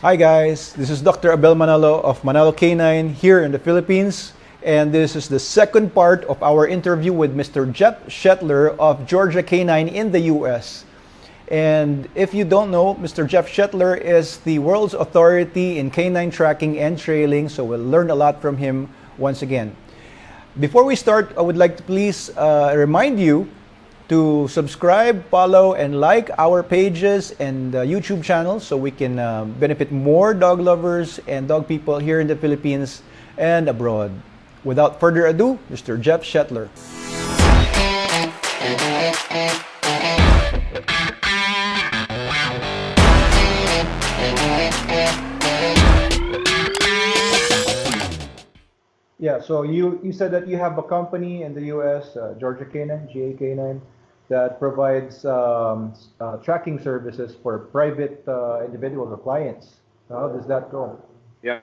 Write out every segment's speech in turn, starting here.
Hi guys, this is Dr. Abel Manalo of Manalo K9 here in the Philippines, and this is the second part of our interview with Mr. Jeff Schettler of Georgia K9 in the US. And if you don't know, Mr. Jeff Schettler is the world's authority in canine tracking and trailing, so we'll learn a lot from him once again. Before we start, I would like to please remind you to subscribe, follow, and like our pages and YouTube channels so we can benefit more dog lovers and dog people here in the Philippines and abroad. Without further ado, Mr. Jeff Schettler. Yeah, so you said that you have a company in the US, Georgia K9, GAK9, that provides tracking services for private individuals or clients. How does that go? Yeah.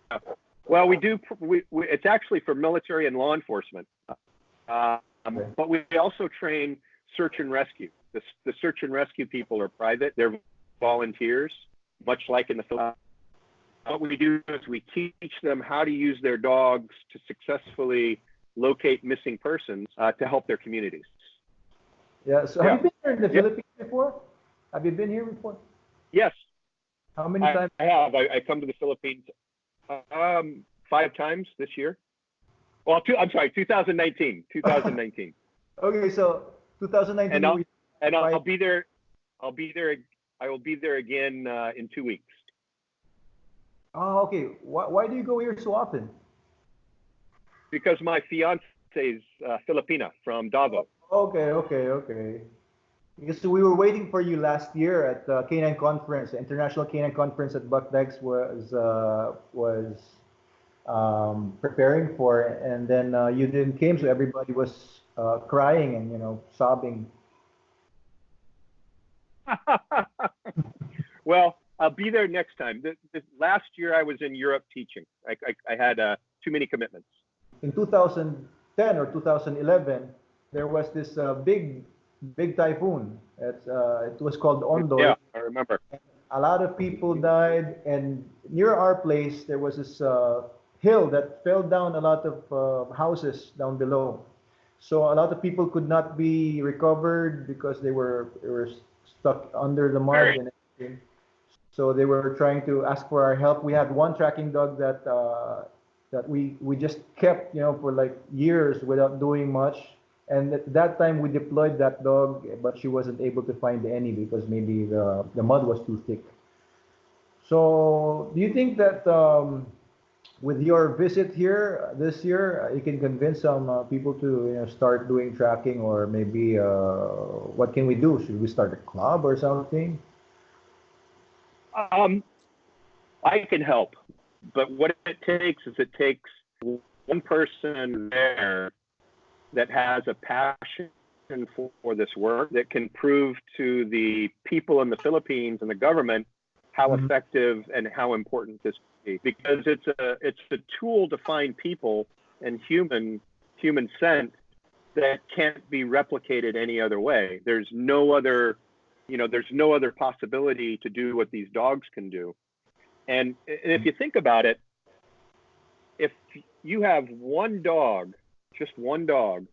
Well, we do. It's actually for military and law enforcement, Okay. but we also train search and rescue. The search and rescue people are private; they're volunteers, much like in the Philippines. What we do is we teach them how to use their dogs to successfully locate missing persons to help their communities. Yeah. So have you been here in the Philippines before? Have you been here before? Yes, How many times? I have. I come to the Philippines 5 times this year. Well, I'm sorry, 2019. 2019. Okay, so 2019. And I'll five. be there. I'll be there. I will be there again in 2 weeks. Oh, okay. Why do you go here so often? Because my fiance is Filipina from Davao. Okay. Because we were waiting for you last year at the Canine Conference, the International Canine Conference that Buckdex was preparing for, and then you didn't came, so everybody was crying and sobbing. Well, I'll be there next time. This last year I was in Europe teaching. I had too many commitments. In 2010 or 2011, there was this big typhoon. It was called Ondoy. Yeah, I remember. A lot of people died, and near our place there was this hill that fell down a lot of houses down below. So a lot of people could not be recovered because they were stuck under the mud and everything. So they were trying to ask for our help. We had one tracking dog that we just kept, for like years without doing much. And at that time we deployed that dog, but she wasn't able to find any because maybe the mud was too thick. So do you think that with your visit here this year, you can convince some people to start doing tracking, or maybe what can we do? Should we start a club or something? I can help, but what it takes is it takes one person there that has a passion for this work that can prove to the people in the Philippines and the government how Mhm. effective and how important this is, because it's a tool to find people and human scent that can't be replicated any other way. There's no other possibility to do what these dogs can do. And if you think about it, if you have one dog, just one dog,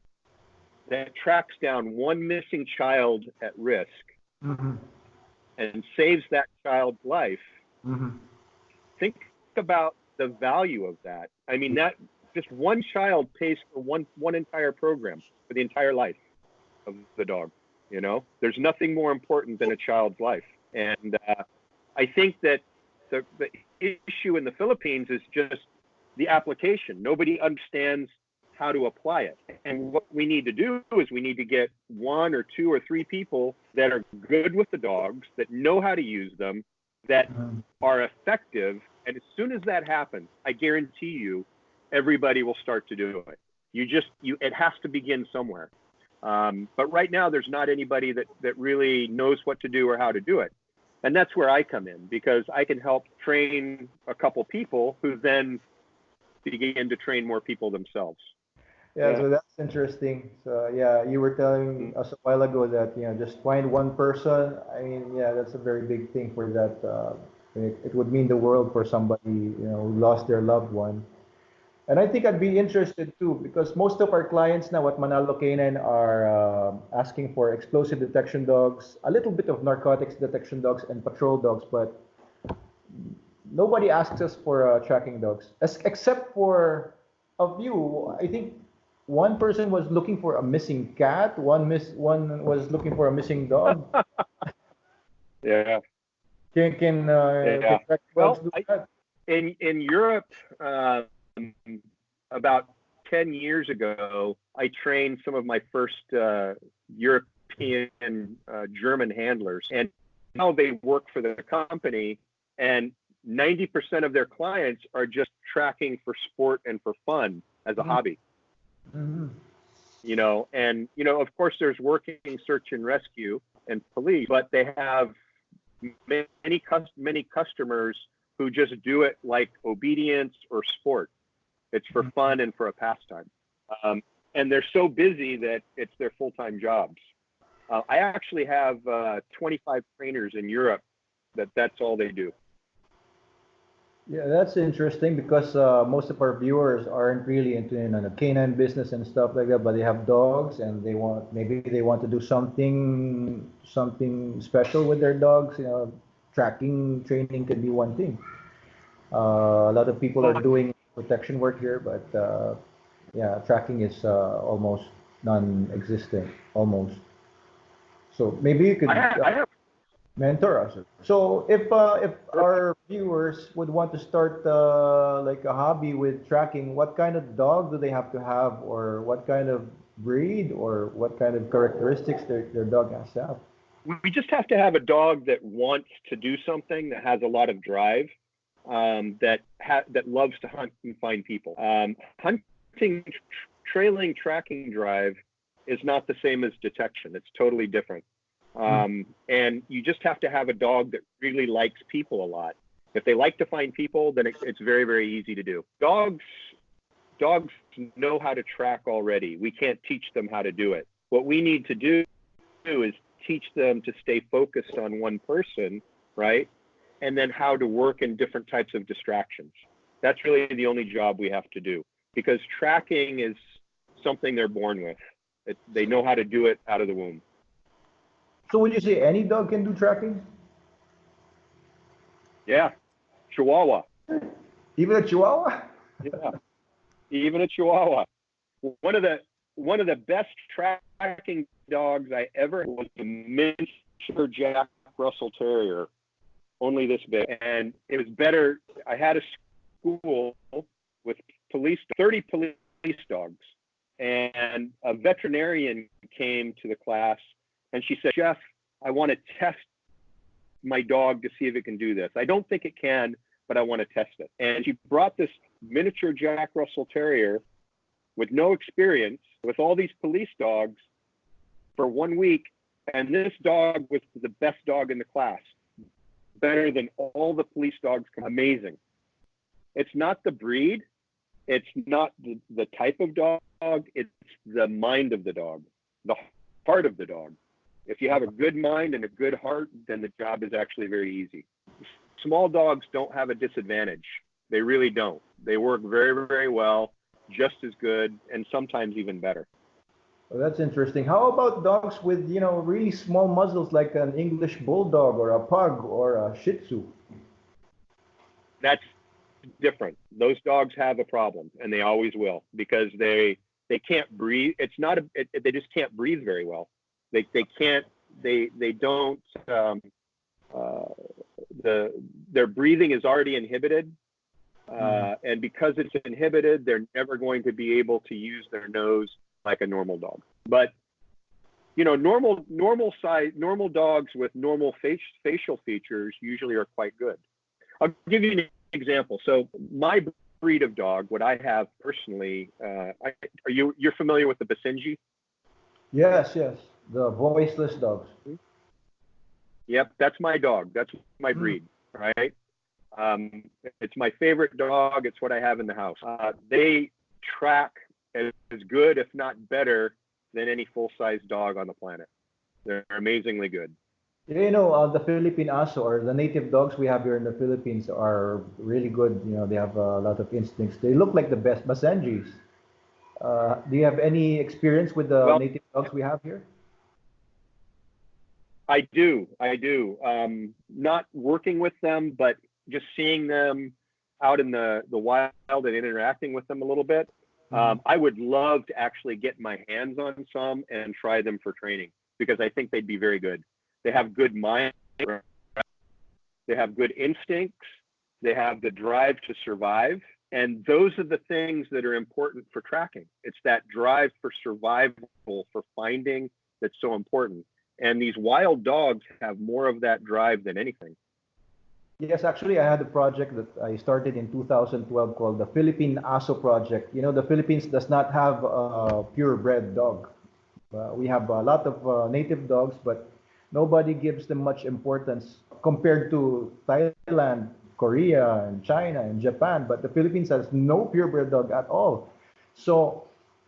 that tracks down one missing child at risk Mm-hmm. and saves that child's life, Mm-hmm. think about the value of that. I mean, that just one child pays for one entire program for the entire life of the dog. There's nothing more important than a child's life. And I think that the issue in the Philippines is just the application. Nobody understands how to apply it. And what we need to do is we need to get one or two or three people that are good with the dogs, that know how to use them, that Mm-hmm. are effective. And as soon as that happens, I guarantee you, everybody will start to do it. It has to begin somewhere. But right now, there's not anybody that really knows what to do or how to do it. And that's where I come in, because I can help train a couple people who then begin to train more people themselves. Yeah, so that's interesting. So yeah, you were telling us a while ago that just find one person. I mean, yeah, that's a very big thing for that It would mean the world for somebody, who lost their loved one. And I think I'd be interested too, because most of our clients now at Manalo Canine are asking for explosive detection dogs, a little bit of narcotics detection dogs, and patrol dogs, but nobody asks us for tracking dogs, except for a few. I think one person was looking for a missing cat, one was looking for a missing dog. Yeah, Can yeah. tracking dogs Well, do that? in Europe, about 10 years ago, I trained some of my first European German handlers, and now they work for the company, and 90% of their clients are just tracking for sport and for fun as a hobby. Mm-hmm. And of course there's working search and rescue and police, but they have many customers who just do it like obedience or sport. It's for fun and for a pastime. And they're so busy that it's their full-time jobs. I actually have 25 trainers in Europe that's all they do. Yeah, that's interesting because most of our viewers aren't really into the canine business and stuff like that, but they have dogs and maybe they want to do something special with their dogs. Tracking training could be one thing. A lot of people are Well, doing protection work here, but yeah, tracking is almost non-existent, almost. So maybe you could I have mentor us. So if our viewers would want to start like a hobby with tracking, what kind of dog do they have to have, or what kind of breed, or what kind of characteristics their dog has to have? we just have to have a dog that wants to do something, that has a lot of drive, that loves to hunt and find people. Hunting, trailing, tracking drive is not the same as detection. It's totally different. And you just have to have a dog that really likes people a lot. If they like to find people, then it's very, very easy to do. Dogs know how to track already. We can't teach them how to do it. What we need to do is teach them to stay focused on one person, right? And then how to work in different types of distractions. That's really the only job we have to do, because tracking is something they're born with. They know how to do it out of the womb. So would you say any dog can do tracking? Yeah, Chihuahua. Even a Chihuahua? Yeah, even a Chihuahua. One of the best tracking dogs I ever had was the miniature Jack Russell Terrier, only this big, and it was better. I had a school with 30 police dogs, and a veterinarian came to the class, and she said, "Jeff, I want to test my dog to see if it can do this. I don't think it can, but I want to test it." And she brought this miniature Jack Russell Terrier with no experience, with all these police dogs, for 1 week, and this dog was the best dog in the class, better than all the police dogs. Amazing. It's not the breed, it's not the type of dog, it's the mind of the dog, the heart of the dog. If you have a good mind and a good heart, then the job is actually very easy. Small dogs don't have a disadvantage. They really don't. They work very, very well, just as good, and sometimes even better. Well, that's interesting. How about dogs with, really small muzzles like an English bulldog or a pug or a Shih Tzu? That's different. Those dogs have a problem, and they always will, because they can't breathe. It's not they just can't breathe very well. They can't. They don't. Their breathing is already inhibited, and because it's inhibited, they're never going to be able to use their nose like a normal dog. But normal dogs with normal facial features usually are quite good. I'll give you an example. So my breed of dog, what I have personally, you're familiar with the Basenji? Yes, yes. The voiceless dogs. Yep, that's my dog. That's my breed, right? It's my favorite dog. It's what I have in the house. They track as good, if not better, than any full-size dog on the planet. They're amazingly good. The Philippine Aso or the native dogs we have here in the Philippines are really good. They have a lot of instincts. They look like the best Basenjis. Do you have any experience with the Well, native dogs we have here? I do. I do. Not working with them, but just seeing them out in the wild and interacting with them a little bit. Mhm. I would love to actually get my hands on some and try them for training because I think they'd be very good. They have good mind, they have good instincts, they have the drive to survive. And those are the things that are important for tracking. It's that drive for survival, for finding that's so important. And these wild dogs have more of that drive than anything. Yes, actually, I had a project that I started in 2012 called the Philippine ISO Project. The Philippines does not have a purebred dog. We have a lot of native dogs, but nobody gives them much importance compared to Thailand, Korea, and China and Japan. But the Philippines has no purebred dog at all. So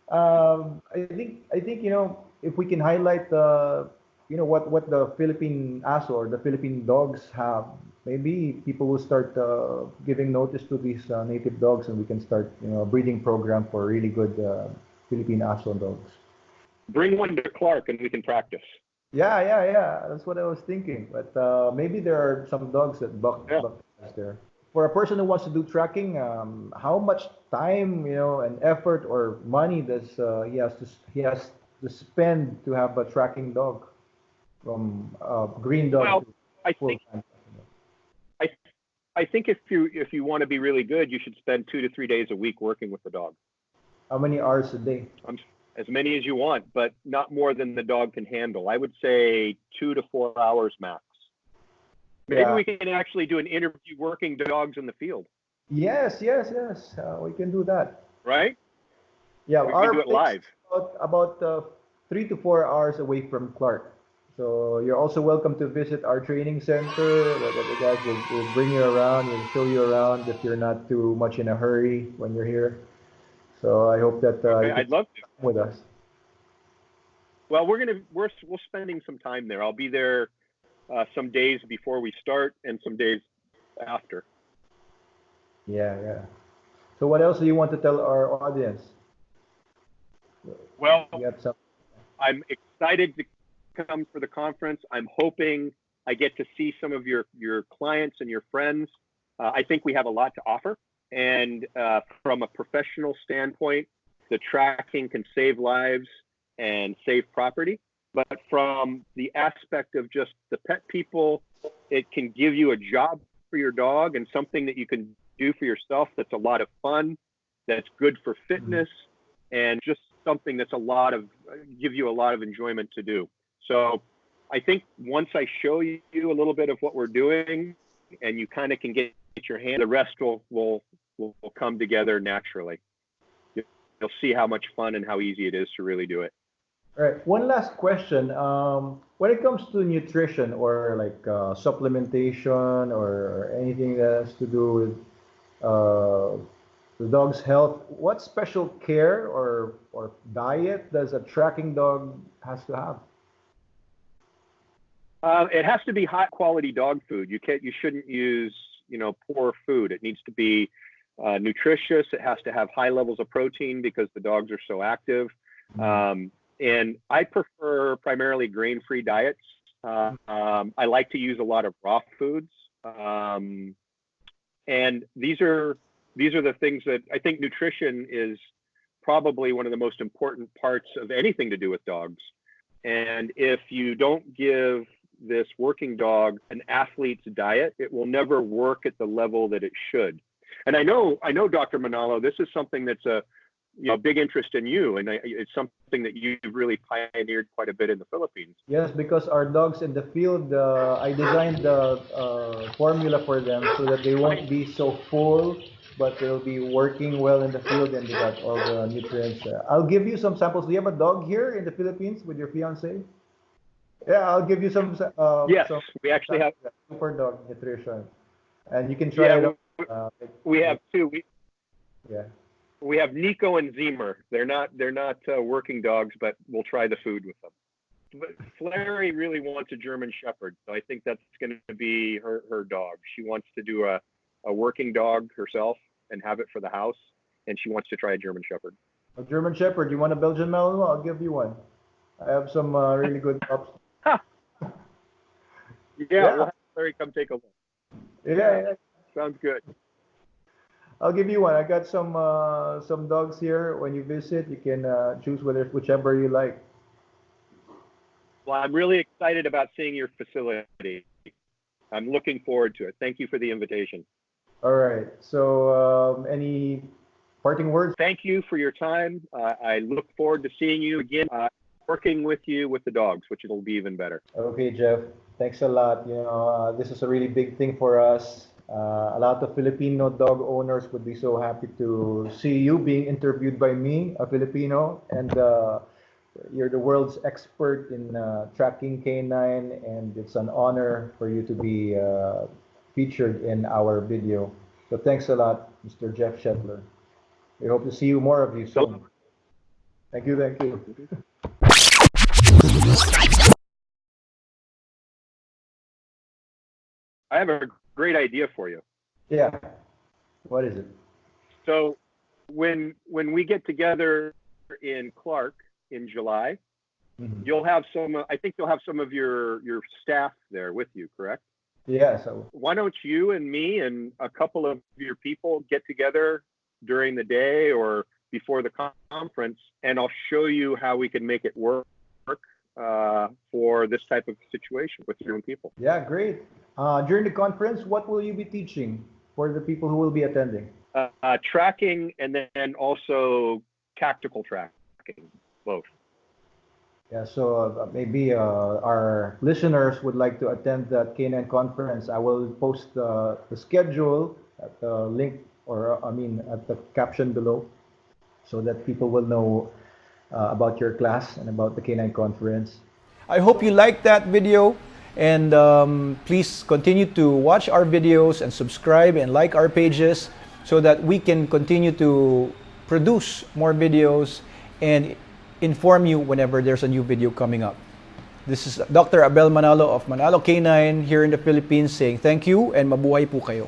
I think if we can highlight what the Philippine ASO or the Philippine dogs have, maybe people will start giving notice to these native dogs, and we can start a breeding program for really good Philippine ASO dogs. Bring one to Clark and we can practice. Yeah. That's what I was thinking. But maybe there are some dogs that Yeah. buck there. For a person who wants to do tracking, how much time, and effort or money does he has to spend to have a tracking dog from green dog Well, to I full think time? I I think if you want to be really good, you should spend 2 to 3 days a week working with the dog. How many hours a day? As many as you want, but not more than the dog can handle. I would say 2 to 4 hours max. Maybe Yeah. we can actually do an interview working dogs in the field, Yes. We can do that. right? Yeah, We can our do it place is live. about 3 to 4 hours away from Clark. So you're also welcome to visit our training center. The guys will bring you around, will show you around if you're not too much in a hurry when you're here. So I hope that Okay, you can I'd love to. come with us. Well, we're spending some time there. I'll be there some days before we start and some days after. Yeah. So what else do you want to tell our audience? Well, You have some. I'm excited to come for the conference. I'm hoping I get to see some of your clients and your friends. I think we have a lot to offer, and from a professional standpoint, the tracking can save lives and save property. But from the aspect of just the pet people, it can give you a job for your dog and something that you can do for yourself that's a lot of fun, that's good for Mhm. fitness, and just something that's give you a lot of enjoyment to do. So I think once I show you a little bit of what we're doing and you kind of can get your hand, the rest will come together naturally. You'll see how much fun and how easy it is to really do it. All right. One last question. When it comes to nutrition or like supplementation or anything that has to do with the dog's health, what special care or diet does a tracking dog has to have? It has to be high quality dog food. You shouldn't use poor food. It needs to be nutritious. It has to have high levels of protein because the dogs are so active. Mm. And I prefer primarily grain free diets. I like to use a lot of raw foods. And these are the things that I think nutrition is probably one of the most important parts of anything to do with dogs. And if you don't give this working dog an athlete's diet, it will never work at the level that it should. And I know, Dr. Manalo, this is something that's a big interest in you, and it's something that you've really pioneered quite a bit in the Philippines. Yes, because our dogs in the field, I designed the formula for them so that they won't be so full, but they'll be working well in the field and they got all the nutrients. I'll give you some samples. Do you have a dog here in the Philippines with your fiance? Yeah, I'll give you Yes, some we actually have. samples of super dog nutrition, and you can try Yeah, it out. we, Uh, we it- have two. yeah. We have Nico and Zemer. They're not working dogs, but we'll try the food with them. but Flary really wants a German Shepherd, so I think that's going to be her dog. She wants to do a working dog herself and have it for the house, and she wants to try a German Shepherd. A German Shepherd. You want a Belgian Malinois? I'll give you one. I have some really good pups. Yeah, we'll have Flary come take a look. Yeah. Sounds good. I'll give you one. I got some dogs here. When you visit, you can choose whichever you like. Well, I'm really excited about seeing your facility. I'm looking forward to it. Thank you for the invitation. All right. So, any parting words? Thank you for your time. I look forward to seeing you again, working with you with the dogs, which it'll be even better. Okay, Jeff. Thanks a lot. This is a really big thing for us. A lot of Filipino dog owners would be so happy to see you being interviewed by me, a Filipino, and you're the world's expert in tracking canine, and it's an honor for you to be featured in our video. So thanks a lot, Mr. Jeff Schettler. We hope to see you more of you soon. Thank you. Thank you. I have a great idea for you. Yeah. What is it? So when we get together in Clark in July, you'll have I think you'll have some of your staff there with you, correct? Yeah. So why don't you and me and a couple of your people get together during the day or before the conference, and I'll show you how we can make it work for this type of situation with your own people. Yeah, great. During the conference, what will you be teaching for the people who will be attending? Tracking and then also tactical tracking, both. Yeah, so maybe our listeners would like to attend that K9 conference. I will post the schedule at the link, or at the caption below, so that people will know about your class and about the K9 conference. I hope you liked that video, and please continue to watch our videos and subscribe and like our pages so that we can continue to produce more videos and inform you whenever there's a new video coming up. This is Dr. Abel Manalo of Manalo K9 here in the Philippines saying thank you and mabuhay po kayo.